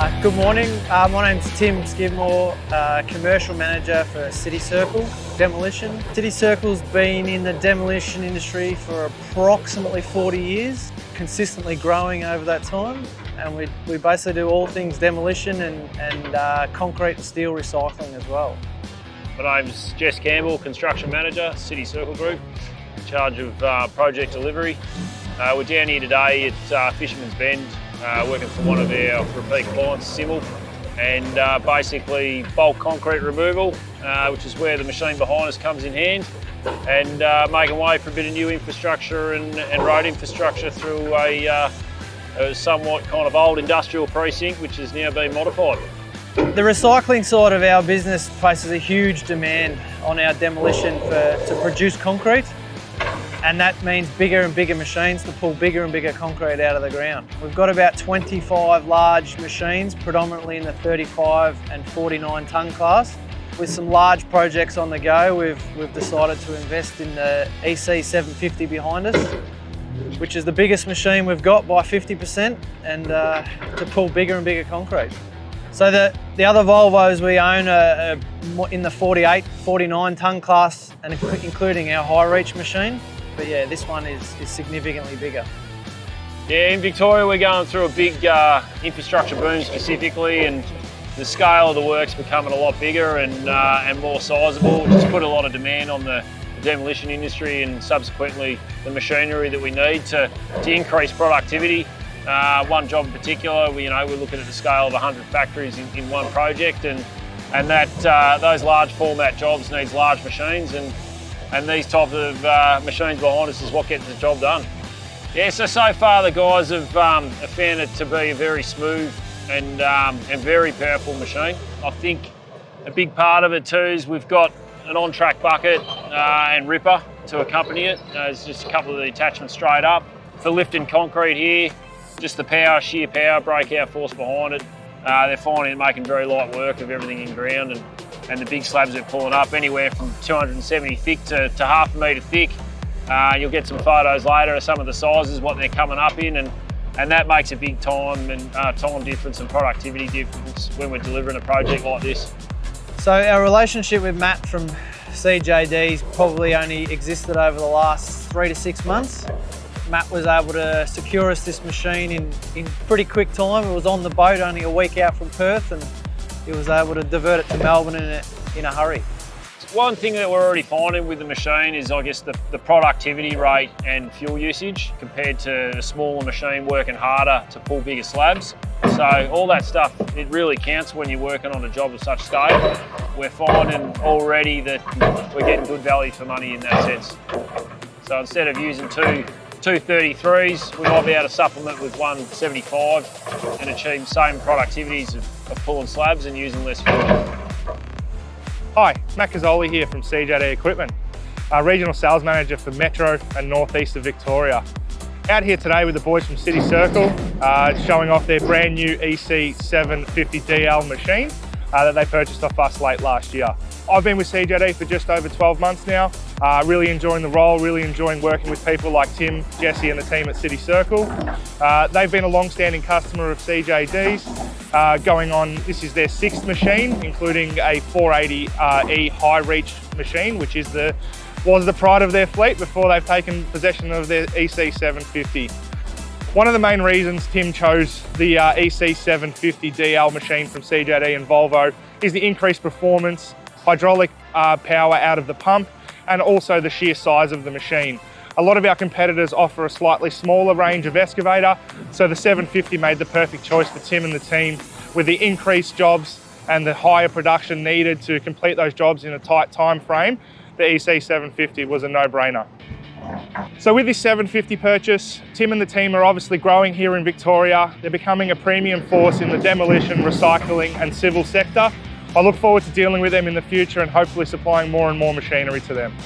Good morning, my name's Tim Skidmore, Commercial Manager for City Circle Demolition. City Circle's been in the demolition industry for approximately 40 years, consistently growing over that time, and we basically do all things demolition and concrete and steel recycling as well. My name's Jesse Campbell, Construction Manager, City Circle Group, in charge of project delivery. We're down here today at Fisherman's Bend, working for one of our repeat clients, Simmel, and basically bulk concrete removal, which is where the machine behind us comes in hand, and making way for a bit of new infrastructure and road infrastructure through a somewhat kind of old industrial precinct, which has now been modified. The recycling side of our business places a huge demand on our demolition to produce concrete. And that means bigger and bigger machines to pull bigger and bigger concrete out of the ground. We've got about 25 large machines, predominantly in the 35 and 49 tonne class. With some large projects on the go, we've decided to invest in the EC750 behind us, which is the biggest machine we've got by 50%, and to pull bigger and bigger concrete. So the other Volvos we own are in the 48, 49 tonne class, and including our high reach machine. But yeah, this one is significantly bigger. Yeah, in Victoria we're going through a big infrastructure boom specifically, and the scale of the work's becoming a lot bigger and more sizeable, which has put a lot of demand on the demolition industry and subsequently the machinery that we need to increase productivity. One job in particular, we're looking at the scale of 100 factories in one project, and that those large format jobs needs large machines, and these type of machines behind us is what gets the job done. Yeah, so far the guys have found it to be a very smooth and very powerful machine. I think a big part of it too is we've got an on-track bucket and ripper to accompany it. There's just a couple of the attachments straight up. For lifting concrete here, just the power, sheer power, breakout force behind it. They're finding it making very light work of everything in ground, and the big slabs they're pulling up anywhere from 270 thick to half a metre thick. You'll get some photos later of some of the sizes, what they're coming up in, and that makes a big time difference and productivity difference when we're delivering a project like this. So our relationship with Matt from CJD's probably only existed over the last 3 to 6 months. Matt was able to secure us this machine in pretty quick time. It was on the boat only a week out from Perth, and he was able to divert it to Melbourne in a hurry. One thing that we're already finding with the machine is, I guess, the productivity rate and fuel usage compared to a smaller machine working harder to pull bigger slabs. So all that stuff, it really counts when you're working on a job of such scale. We're finding already that we're getting good value for money in that sense. So instead of using two 33s, we might be able to supplement with one 75 and achieve same productivities of pulling slabs and using less fuel. Hi, Matt Cazzoli here from CJD Equipment, Regional Sales Manager for Metro and North East of Victoria. Out here today with the boys from City Circle, showing off their brand new EC750DL machine that they purchased off us late last year. I've been with CJD for just over 12 months now, really enjoying the role, really enjoying working with people like Tim, Jesse and the team at City Circle. They've been a long-standing customer of CJD's, this is their 6th machine, including a 480E high reach machine, which was the pride of their fleet before they've taken possession of their EC750. One of the main reasons Tim chose the EC750DL machine from CJD and Volvo is the increased performance, hydraulic power out of the pump, and also the sheer size of the machine. A lot of our competitors offer a slightly smaller range of excavator, so the 750 made the perfect choice for Tim and the team. With the increased jobs and the higher production needed to complete those jobs in a tight time frame, the EC750 was a no-brainer. So with this 750 purchase, Tim and the team are obviously growing here in Victoria. They're becoming a premium force in the demolition, recycling and civil sector. I look forward to dealing with them in the future and hopefully supplying more and more machinery to them.